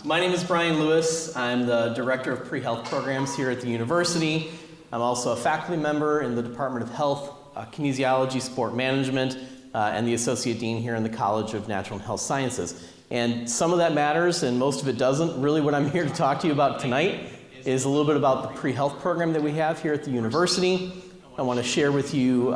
My name is Brian Lewis. I'm the Director of Pre-Health Programs here at the university. I'm also a faculty member in the Department of Health, Kinesiology, Sport Management, and the Associate Dean here in the College of Natural and Health Sciences. And some of that matters and most of it doesn't. Really what I'm here to talk to you about tonight is a little bit about the pre-health program that we have here at the university. I want to share with you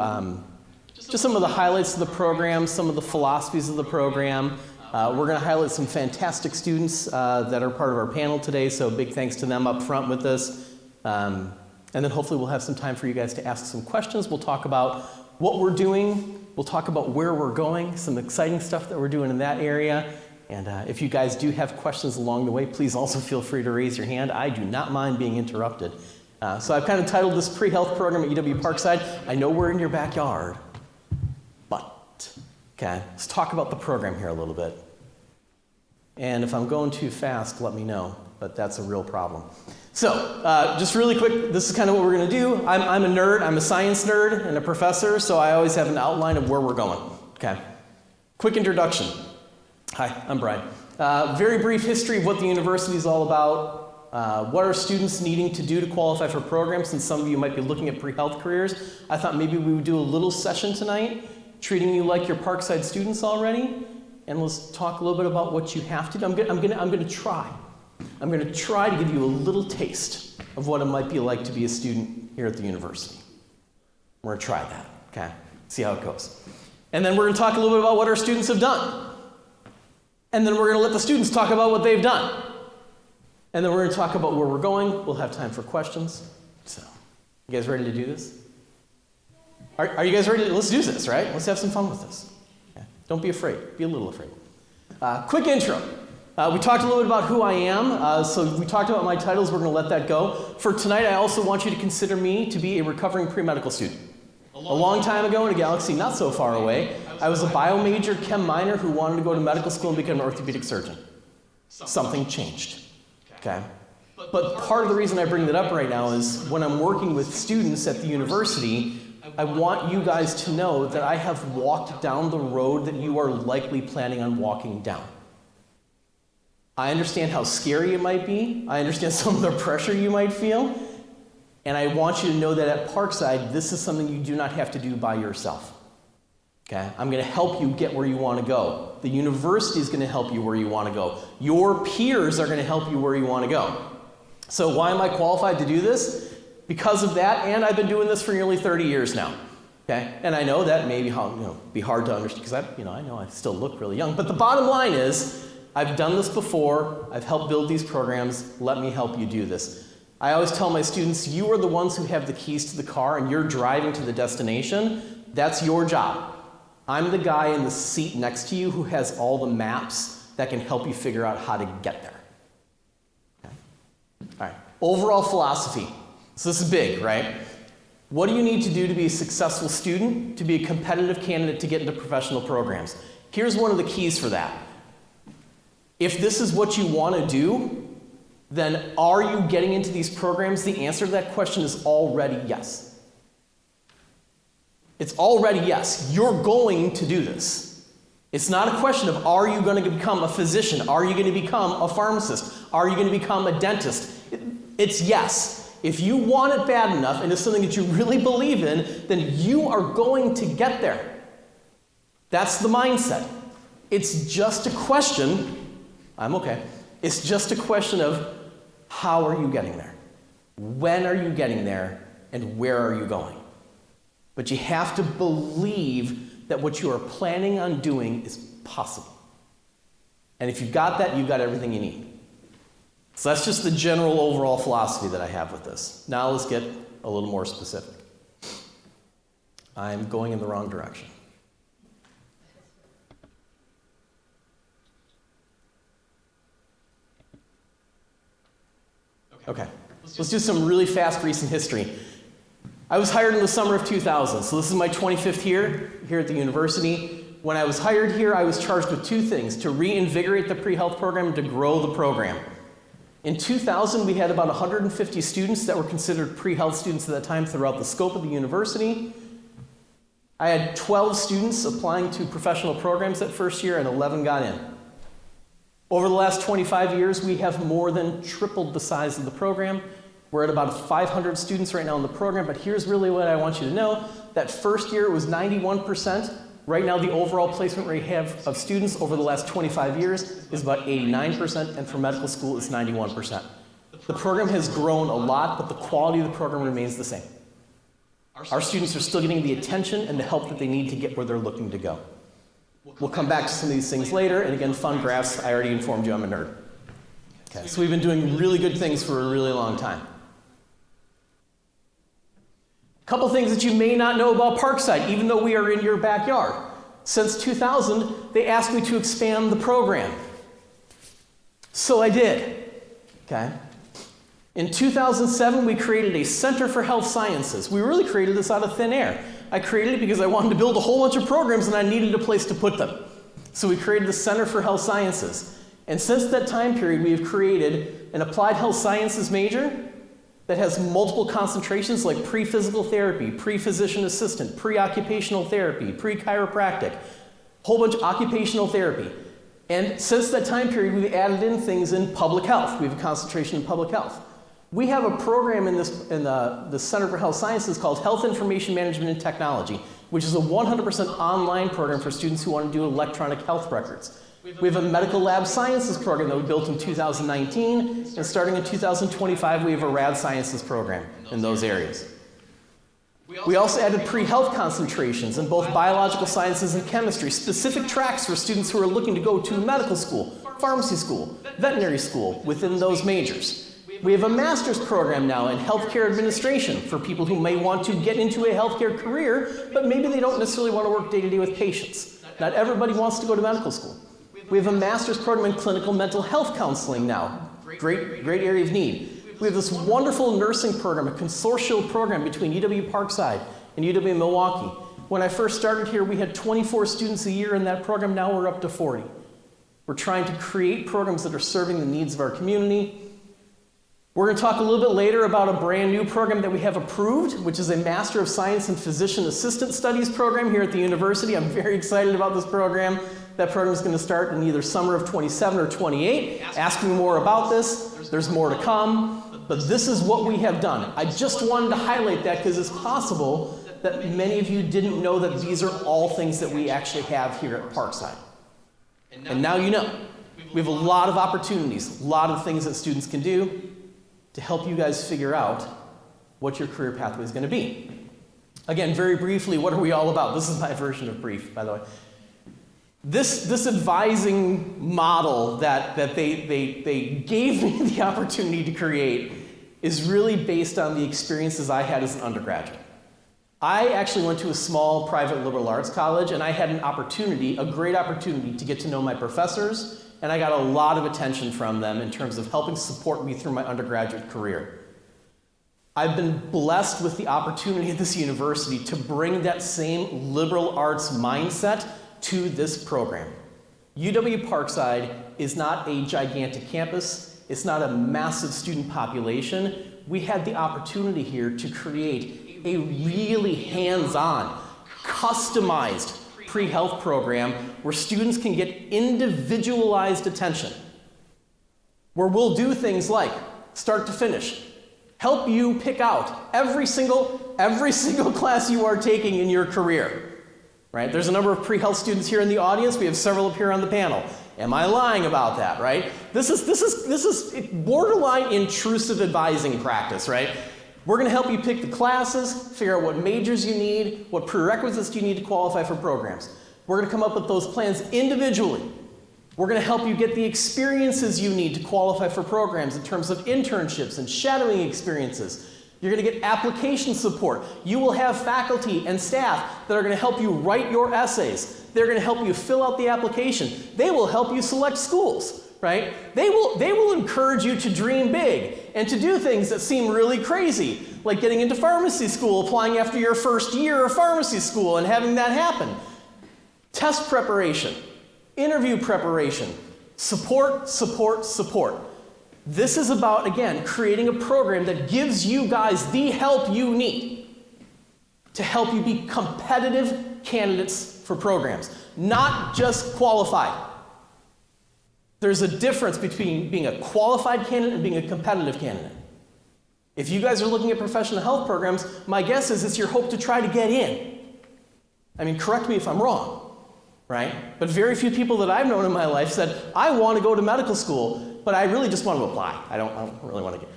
just some of the highlights of the program, some of the philosophies of the program. We're going to highlight some fantastic students that are part of our panel today, so big thanks to them up front with us. And then hopefully we'll have some time for you guys to ask some questions. We'll talk about what we're doing. We'll talk about where we're going, some exciting stuff that we're doing in that area. And if you guys do have questions along the way, please also feel free to raise your hand. I do not mind being interrupted. So I've kind of titled this pre-health program at UW-Parkside, I know we're in your backyard, but, okay, let's talk about the program here a little bit. And if I'm going too fast, let me know, but that's a real problem. So, just really quick, this is kind of what we're going to do. I'm a nerd, I'm a science nerd and a professor, so I always have an outline of where we're going, okay? Quick introduction. Hi, I'm Brian. Very brief history of what the university is all about. What are students needing to do to qualify for programs, since some of you might be looking at pre-health careers. I thought maybe we would do a little session tonight, treating you like your Parkside students already, and let's talk a little bit about what you have to do. I'm going to try to give you a little taste of what it might be like to be a student here at the university. We're going to try that, okay? See how it goes. And then we're going to talk a little bit about what our students have done. And then we're going to let the students talk about what they've done. And then we're going to talk about where we're going. We'll have time for questions. So, you guys ready to do this? Are you guys ready? Let's do this, right? Let's have some fun with this. Okay. Don't be afraid. Be a little afraid. Quick intro. We talked a little bit about who I am. So we talked about my titles. We're going to let that go. For tonight, I also want you to consider me to be a recovering pre-medical student. A long time ago in a galaxy not so far away, I was a bio major, chem minor who wanted to go to medical school and become an orthopedic surgeon. Something changed, okay? But part of the reason I bring that up right now is when I'm working with students at the university, I want you guys to know that I have walked down the road that you are likely planning on walking down. I understand how scary it might be. I understand some of the pressure you might feel. And I want you to know that at Parkside, this is something you do not have to do by yourself. Okay? I'm going to help you get where you want to go. The university is going to help you where you want to go. Your peers are going to help you where you want to go. So why am I qualified to do this? Because of that, and I've been doing this for nearly 30 years now. Okay? And I know that may be hard to understand, because I know I still look really young. But the bottom line is, I've done this before. I've helped build these programs. Let me help you do this. I always tell my students, you are the ones who have the keys to the car and you're driving to the destination. That's your job. I'm the guy in the seat next to you who has all the maps that can help you figure out how to get there. Okay? All right. Overall philosophy. So this is big, right? What do you need to do to be a successful student, to be a competitive candidate to get into professional programs? Here's one of the keys for that. If this is what you want to do, then are you getting into these programs? The answer to that question is already yes. It's already yes. You're going to do this. It's not a question of are you going to become a physician? Are you going to become a pharmacist? Are you going to become a dentist? It's yes. If you want it bad enough and it's something that you really believe in, then you are going to get there. That's the mindset. It's just a question, I'm okay. It's just a question of how are you getting there? When are you getting there? And where are you going? But you have to believe that what you are planning on doing is possible. And if you've got that, you've got everything you need. So that's just the general overall philosophy that I have with this. Now let's get a little more specific. I'm going in the wrong direction. Okay, let's do some really fast recent history. I was hired in the summer of 2000, so this is my 25th year here at the university. When I was hired here, I was charged with two things: to reinvigorate the pre-health program and to grow the program. In 2000, we had about 150 students that were considered pre-health students at that time throughout the scope of the university. I had 12 students applying to professional programs that first year, and 11 got in. Over the last 25 years, we have more than tripled the size of the program. We're at about 500 students right now in the program, but here's really what I want you to know. That first year it was 91%. Right now the overall placement rate of students over the last 25 years is about 89%, and for medical school it's 91%. The program has grown a lot, but the quality of the program remains the same. Our students are still getting the attention and the help that they need to get where they're looking to go. We'll come back to some of these things later, and again, fun graphs, I already informed you I'm a nerd. Okay, so we've been doing really good things for a really long time. A couple things that you may not know about Parkside, even though we are in your backyard. Since 2000, they asked me to expand the program. So I did, okay? In 2007, we created a Center for Health Sciences. We really created this out of thin air. I created it because I wanted to build a whole bunch of programs and I needed a place to put them. So we created the Center for Health Sciences. And since that time period, we have created an applied health sciences major that has multiple concentrations like pre-physical therapy, pre-physician assistant, pre-occupational therapy, pre-chiropractic, whole bunch of occupational therapy. And since that time period, we've added in things in public health. We have a concentration in public health. We have a program in the Center for Health Sciences called Health Information Management and Technology, which is a 100% online program for students who want to do electronic health records. We have a medical lab sciences program that we built in 2019, and starting in 2025, we have a rad sciences program in those areas. We also added pre-health concentrations in both biological sciences and chemistry, specific tracks for students who are looking to go to medical school, pharmacy school, veterinary school within those majors. We have a master's program now in healthcare administration for people who may want to get into a healthcare career, but maybe they don't necessarily want to work day-to-day with patients. Not everybody wants to go to medical school. We have a master's program in clinical mental health counseling now. Great area of need. We have this wonderful nursing program, a consortial program between UW-Parkside and UW-Milwaukee. When I first started here, we had 24 students a year in that program. Now we're up to 40. We're trying to create programs that are serving the needs of our community. We're going to talk a little bit later about a brand new program that we have approved, which is a Master of Science in Physician Assistant Studies program here at the university. I'm very excited about this program. That program is going to start in either summer of 27 or 28. Ask me more about this. There's more to come. But this is what we have done. I just wanted to highlight that because it's possible that many of you didn't know that these are all things that we actually have here at Parkside. And now you know. We have a lot of opportunities, a lot of things that students can do to help you guys figure out what your career pathway is going to be. Again, very briefly, what are we all about? This is my version of brief, by the way. This advising model that they gave me the opportunity to create is really based on the experiences I had as an undergraduate. I actually went to a small private liberal arts college, and I had an opportunity, a great opportunity, to get to know my professors, and I got a lot of attention from them in terms of helping support me through my undergraduate career. I've been blessed with the opportunity at this university to bring that same liberal arts mindset to this program. UW-Parkside is not a gigantic campus. It's not a massive student population. We had the opportunity here to create a really hands-on, customized pre-health program where students can get individualized attention, where we'll do things like start to finish, help you pick out every single class you are taking in your career, right? There's a number of pre-health students here in the audience. We have several up here on the panel. Am I lying about that, right? This is borderline intrusive advising practice, right? We're going to help you pick the classes, figure out what majors you need, what prerequisites you need to qualify for programs. We're going to come up with those plans individually. We're going to help you get the experiences you need to qualify for programs in terms of internships and shadowing experiences. You're going to get application support. You will have faculty and staff that are going to help you write your essays. They're going to help you fill out the application. They will help you select schools. Right? They will encourage you to dream big and to do things that seem really crazy, like getting into pharmacy school, applying after your first year of pharmacy school and having that happen. Test preparation, interview preparation, support, support, support. This is about, again, creating a program that gives you guys the help you need to help you be competitive candidates for programs, not just qualified. There's a difference between being a qualified candidate and being a competitive candidate. If you guys are looking at professional health programs, my guess is it's your hope to try to get in. I mean, correct me if I'm wrong, right? But very few people that I've known in my life said, I want to go to medical school, but I really just want to apply. I don't really want to get.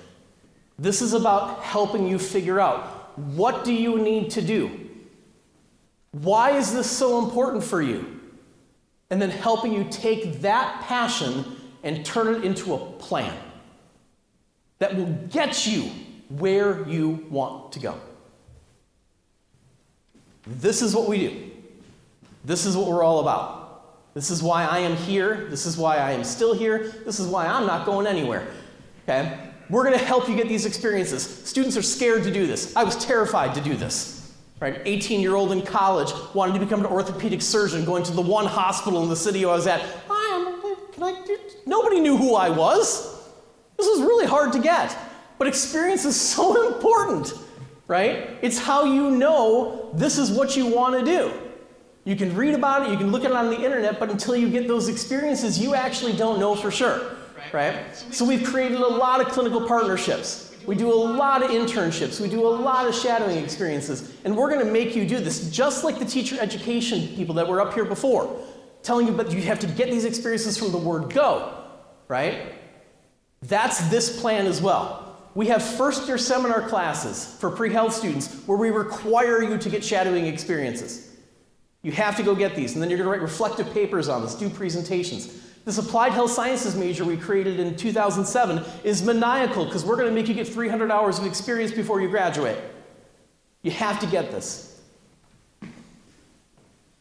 This is about helping you figure out, what do you need to do? Why is this so important for you? And then helping you take that passion and turn it into a plan that will get you where you want to go. This is what we do. This is what we're all about. This is why I am here. This is why I am still here. This is why I'm not going anywhere. Okay? We're going to help you get these experiences. Students are scared to do this. I was terrified to do this. Right? 18-year-old in college, wanted to become an orthopedic surgeon, going to the one hospital in the city I was at. Nobody knew who I was. This was really hard to get. But experience is so important, right? It's how you know this is what you want to do. You can read about it, you can look at it on the internet, but until you get those experiences, you actually don't know for sure, right? So we've created a lot of clinical partnerships. We do a lot of internships. We do a lot of shadowing experiences. And we're going to make you do this, just like the teacher education people that were up here before, telling you, but you have to get these experiences from the word go, right? That's this plan as well. We have first-year seminar classes for pre-health students where we require you to get shadowing experiences. You have to go get these, and then you're going to write reflective papers on this, do presentations. This applied health sciences major we created in 2007 is maniacal because we're going to make you get 300 hours of experience before you graduate. You have to get this.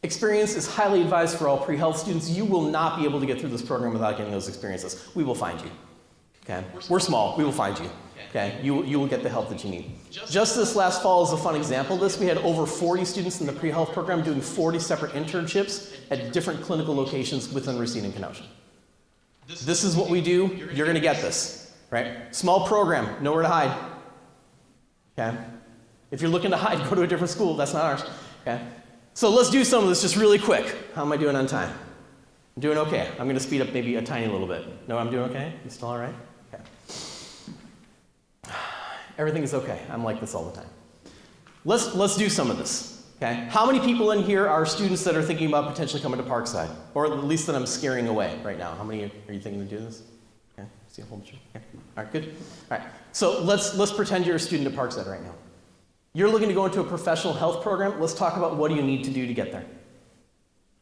Experience is highly advised for all pre-health students. You will not be able to get through this program without getting those experiences. We will find you. Okay? We're small. We will find you. Okay? You will get the help that you need. Just this last fall is a fun example of this. We had over 40 students in the pre-health program doing 40 separate internships at different clinical locations within Racine and Kenosha. This is what we do. You're going to get this, right? Small program, nowhere to hide. Okay? If you're looking to hide, go to a different school. That's not ours. Okay? So let's do some of this just really quick. How am I doing on time? I'm doing okay. I'm going to speed up maybe a tiny little bit. No, I'm doing okay? You still all right? Okay. Everything is okay. I'm like this all the time. Let's do some of this. Okay? How many people in here are students that are thinking about potentially coming to Parkside? Or at least that I'm scaring away right now? How many are you thinking to do this? Okay. See a whole bunch of. Okay. All right, good. All right. So let's pretend you're a student at Parkside right now. You're looking to go into a professional health program. Let's talk about what do you need to do to get there.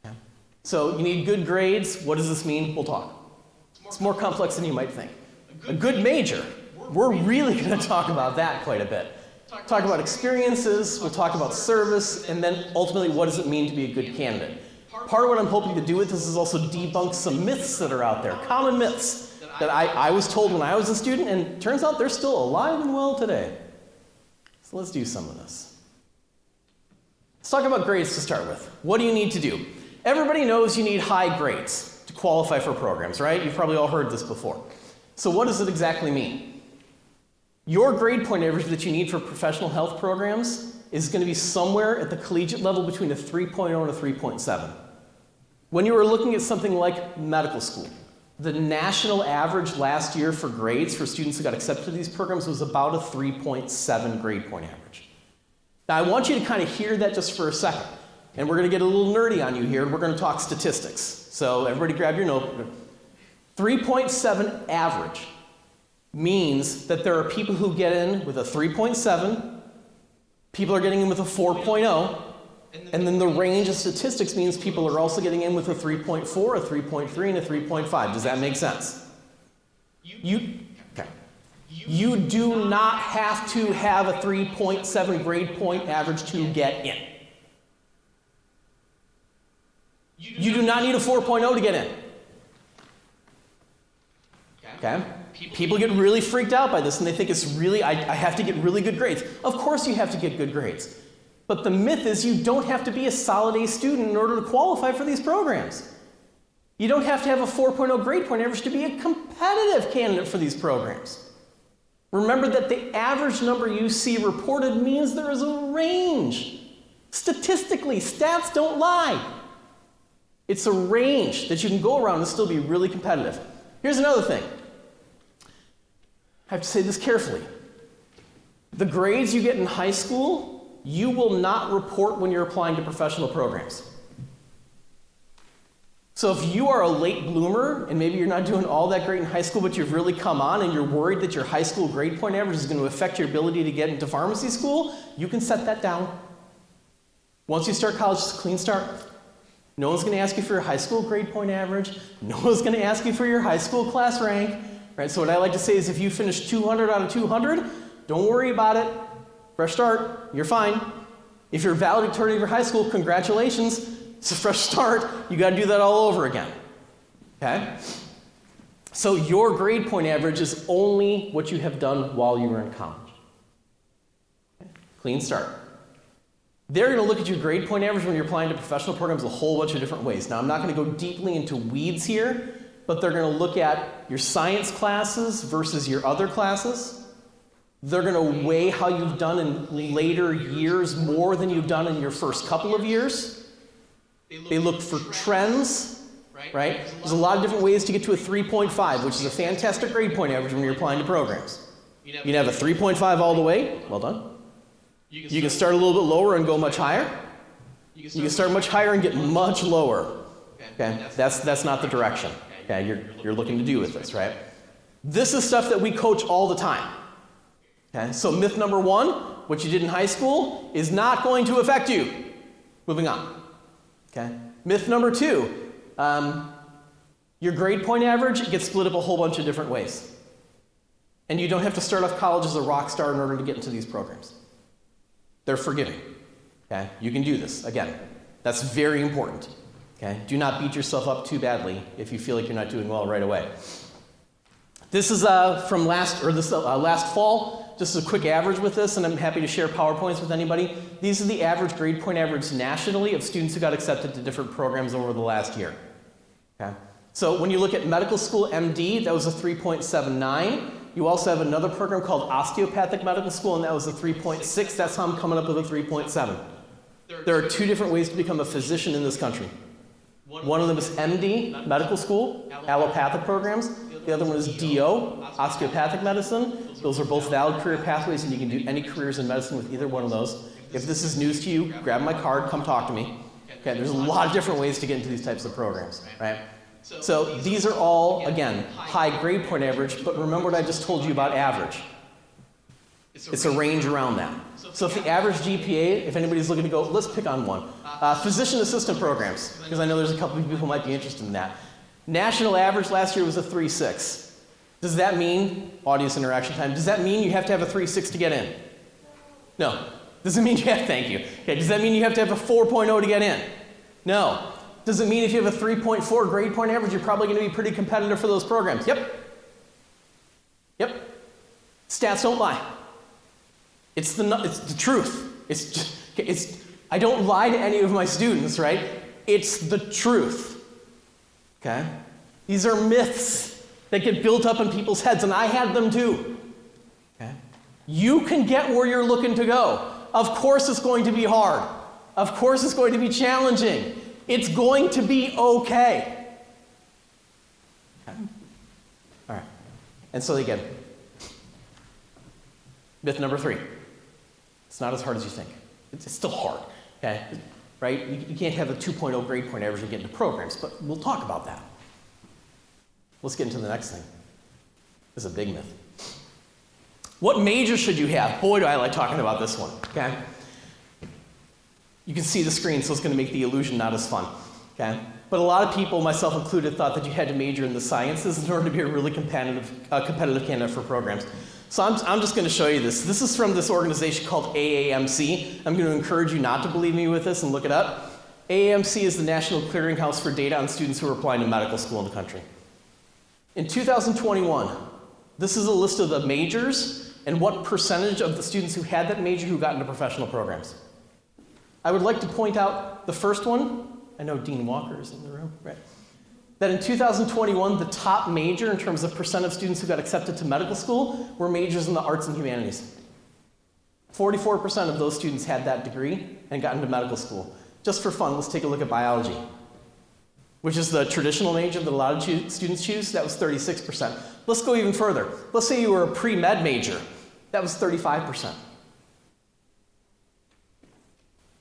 Okay. So you need good grades. What does this mean? We'll talk. It's more complex than you might think. A good major. We're really going to talk about that quite a bit. Talk about experiences, we'll talk about service, and then ultimately what does it mean to be a good candidate. Part of what I'm hoping to do with this is also debunk some myths that are out there, common myths that I was told when I was a student, and it turns out they're still alive and well today. So let's do some of this. Let's talk about grades to start with. What do you need to do? Everybody knows you need high grades to qualify for programs, right? You've probably all heard this before. So what does it exactly mean? Your grade point average that you need for professional health programs is going to be somewhere at the collegiate level between a 3.0 and a 3.7. When you were looking at something like medical school, the national average last year for grades for students who got accepted to these programs was about a 3.7 grade point average. Now I want you to kind of hear that just for a second. And we're going to get a little nerdy on you here, and we're going to talk statistics. So everybody grab your notebook. 3.7 average means that there are people who get in with a 3.7, people are getting in with a 4.0, and then the range of statistics means people are also getting in with a 3.4, a 3.3, and a 3.5. Does that make sense? You do not have to have a 3.7 grade point average to get in. You do not need a 4.0 to get in. Okay? People get really freaked out by this, and they think it's really, I have to get really good grades. Of course you have to get good grades. But the myth is you don't have to be a solid A student in order to qualify for these programs. You don't have to have a 4.0 grade point average to be a competitive candidate for these programs. Remember that the average number you see reported means there is a range. Statistically, stats don't lie. It's a range that you can go around and still be really competitive. Here's another thing. I have to say this carefully. The grades you get in high school, you will not report when you're applying to professional programs. So if you are a late bloomer, and maybe you're not doing all that great in high school, but you've really come on and you're worried that your high school grade point average is going to affect your ability to get into pharmacy school, you can set that down. Once you start college, it's a clean start. No one's going to ask you for your high school grade point average. No one's going to ask you for your high school class rank. Right? So what I like to say is if you finish 200 out of 200, don't worry about it. Fresh start, you're fine. If you're valedictorian of your high school, congratulations. It's a fresh start. You got to do that all over again. Okay? So your grade point average is only what you have done while you were in college. Okay? Clean start. They're going to look at your grade point average when you're applying to professional programs a whole bunch of different ways. Now, I'm not going to go deeply into weeds here, but they're going to look at your science classes versus your other classes. They're going to weigh how you've done in later years more than you've done in your first couple of years. They look for trends, right? There's a lot of different ways to get to a 3.5, which is a fantastic grade point average when you're applying to programs. You can have a 3.5 all the way. Well done. You can start a little bit lower and go much higher. You can start much higher and get much lower. Okay? That's not the direction. Okay? You're looking to do with this, right? This is stuff that we coach all the time. Okay? So myth number one, what you did in high school is not going to affect you. Moving on. Okay? Myth number two, your grade point average gets split up a whole bunch of different ways. And you don't have to start off college as a rock star in order to get into these programs. They're forgiving. Okay? You can do this. Again, that's very important. Okay? Do not beat yourself up too badly if you feel like you're not doing well right away. This is from last fall, just a quick average with this, and I'm happy to share PowerPoints with anybody. These are the average grade point average nationally of students who got accepted to different programs over the last year. Okay? So when you look at medical school MD, that was a 3.79. You also have another program called osteopathic medical school, and that was a 3.6. That's how I'm coming up with a 3.7. There are two different ways to become a physician in this country. One of them is MD, medical school, allopathic programs. The other one is DO, osteopathic medicine. Those are both valid career pathways, and you can do any careers in medicine with either one of those. If this is news to you, grab my card, come talk to me. Okay, there's a lot of different ways to get into these types of programs, right? So these are all, again, high grade point average, but remember what I just told you about average. It's a range around that. So if the average GPA, if anybody's looking to go, let's pick on one. Physician assistant programs, because I know there's a couple of people who might be interested in that. National average last year was a 3.6. Does that mean, audience interaction time, does that mean you have to have a 3.6 to get in? No. Does it mean you have, thank you. Okay, does that mean you have to have a 4.0 to get in? No. Does it mean if you have a 3.4 grade point average, you're probably going to be pretty competitive for those programs? Yep. Yep. Stats don't lie. It's the truth. I don't lie to any of my students, right? It's the truth. Okay? These are myths that get built up in people's heads, and I had them too. Okay? You can get where you're looking to go. Of course it's going to be hard. Of course it's going to be challenging. It's going to be okay. Okay? All right. And so again, myth number 3. It's not as hard as you think. It's still hard. Okay? Right? You can't have a 2.0 grade point average and get into programs, but we'll talk about that. Let's get into the next thing. This is a big myth. What major should you have? Boy, do I like talking about this one. Okay? You can see the screen, so it's going to make the illusion not as fun. Okay? But a lot of people, myself included, thought that you had to major in the sciences in order to be a really competitive candidate for programs. So I'm just going to show you this. This is from this organization called AAMC. I'm going to encourage you not to believe me with this and look it up. AAMC is the National Clearinghouse for data on students who are applying to medical school in the country. In 2021, this is a list of the majors and what percentage of the students who had that major who got into professional programs. I would like to point out the first one. I know Dean Walker is in the room, right? That in 2021, the top major in terms of percent of students who got accepted to medical school were majors in the arts and humanities. 44% of those students had that degree and got into medical school. Just for fun, let's take a look at biology. which is the traditional major that a lot of students choose. That was 36%. Let's go even further. Let's say you were a pre-med major. That was 35%.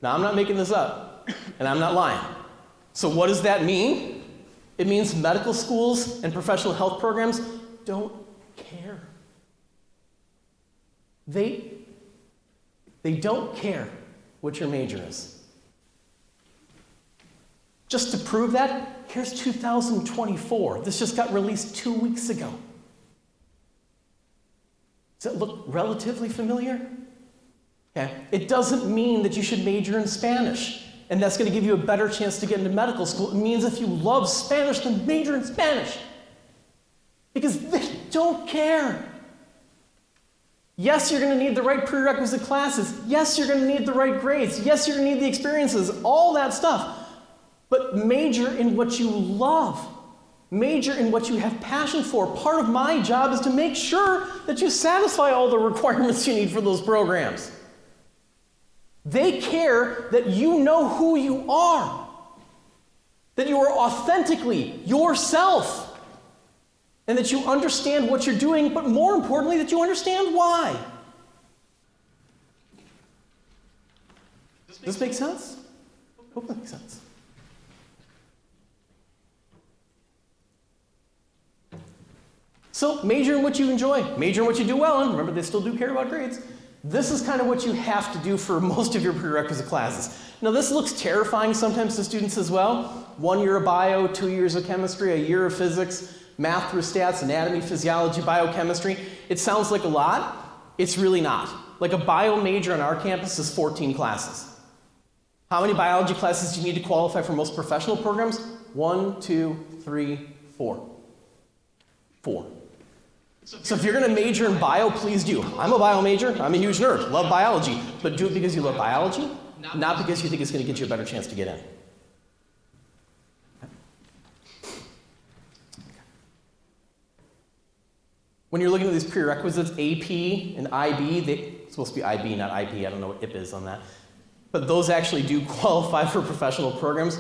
Now, I'm not making this up, and I'm not lying. So what does that mean? It means medical schools and professional health programs don't care. They don't care what your major is. Just to prove that, here's 2024. This just got released 2 weeks ago. Does it look relatively familiar? Okay. It doesn't mean that you should major in Spanish, and that's going to give you a better chance to get into medical school. It means if you love Spanish, then major in Spanish. Because they don't care. Yes, you're going to need the right prerequisite classes. Yes, you're going to need the right grades. Yes, you're going to need the experiences, all that stuff. But major in what you love. Major in what you have passion for. Part of my job is to make sure that you satisfy all the requirements you need for those programs. They care that you know who you are, that you are authentically yourself, and that you understand what you're doing, but more importantly, that you understand why. Does this make sense? Hope it makes sense. So major in what you enjoy, major in what you do well in. Remember, they still do care about grades. This is kind of what you have to do for most of your prerequisite classes. Now, this looks terrifying sometimes to students as well. 1 year of bio, 2 years of chemistry, a year of physics, math through stats, anatomy, physiology, biochemistry. It sounds like a lot. It's really not. Like a bio major on our campus is 14 classes. How many biology classes do you need to qualify for most professional programs? 1, 2, 3, 4. 4. So if you're going to major in bio, please do. I'm a bio major. I'm a huge nerd. Love biology. But do it because you love biology, not because you think it's going to get you a better chance to get in. When you're looking at these prerequisites, AP and IB, it's supposed to be IB, not IP. I don't know what IP is on that. But those actually do qualify for professional programs.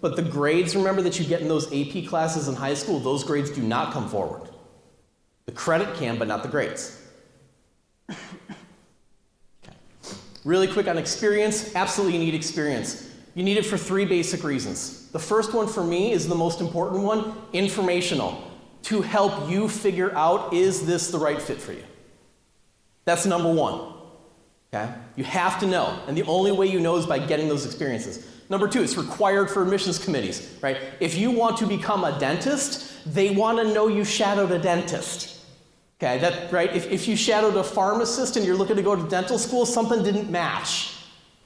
But the grades, remember, that you get in those AP classes in high school, those grades do not come forward. The credit can, but not the grades. Okay. Really quick on experience, absolutely you need experience. You need it for 3 basic reasons. The first one for me is the most important one, informational. To help you figure out, is this the right fit for you? That's number 1. Okay? You have to know, and the only way you know is by getting those experiences. Number 2, it's required for admissions committees, right? If you want to become a dentist, they want to know you shadowed a dentist. Okay, that, right? If you shadowed a pharmacist and you're looking to go to dental school, something didn't match,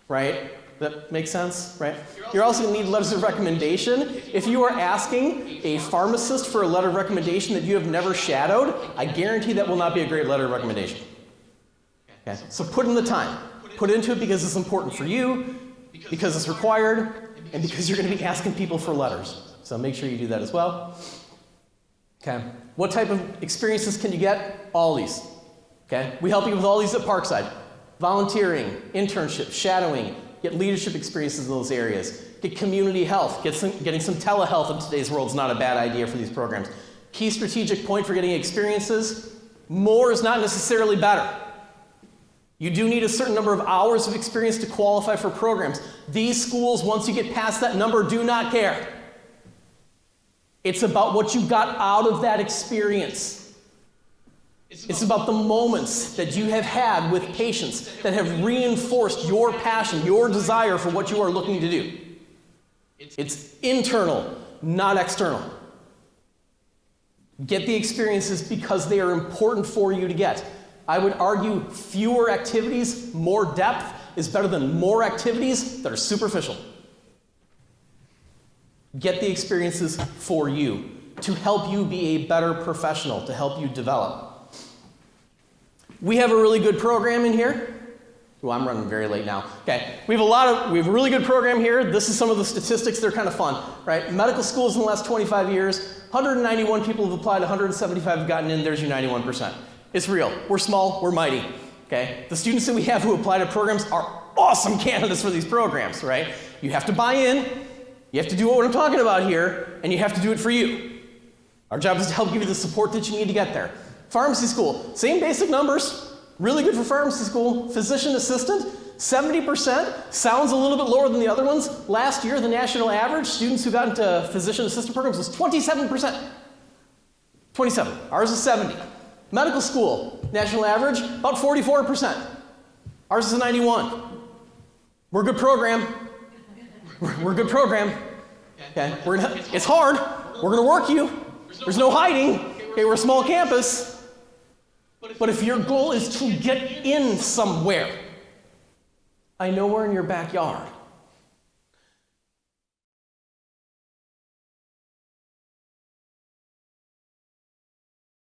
right? That makes sense, right? You're also going to need letters of recommendation. If you are asking a pharmacist for a letter of recommendation that you have never shadowed, I guarantee that will not be a great letter of recommendation. Okay, so put in the time. Put into it because it's important for you, because it's required, and because you're going to be asking people for letters. So make sure you do that as well. Okay. What type of experiences can you get? All these. Okay. We help you with all these at Parkside. Volunteering, internship, shadowing, get leadership experiences in those areas. Get community health. Getting some telehealth in today's world is not a bad idea for these programs. Key strategic point for getting experiences, more is not necessarily better. You do need a certain number of hours of experience to qualify for programs. These schools, once you get past that number, do not care. It's about what you got out of that experience. It's about the moments that you have had with patients that have reinforced your passion, your desire for what you are looking to do. It's internal, not external. Get the experiences because they are important for you to get. I would argue fewer activities, more depth is better than more activities that are superficial. Get the experiences for you to help you be a better professional, to help you develop. We have a really good program in here. Oh, I'm running very late now. Okay, we have a really good program here. This is some of the statistics. They're kind of fun, right? Medical schools in the last 25 years, 191 people have applied, 175 have gotten in. There's your 91%. It's real. We're small, we're mighty. Okay, the students that we have who apply to programs are awesome candidates for these programs, right? You have to buy in. You have to do what I'm talking about here, and you have to do it for you. Our job is to help give you the support that you need to get there. Pharmacy school, same basic numbers, really good for pharmacy school. Physician assistant, 70%, sounds a little bit lower than the other ones. Last year, the national average, students who got into physician assistant programs was 27%. 27, ours is 70. Medical school, national average, about 44%. Ours is 91. We're a good program. We're a good program. Okay, it's hard. We're gonna work you. There's no hiding. Okay, we're a small campus. But if your goal is to get in somewhere, I know we're in your backyard.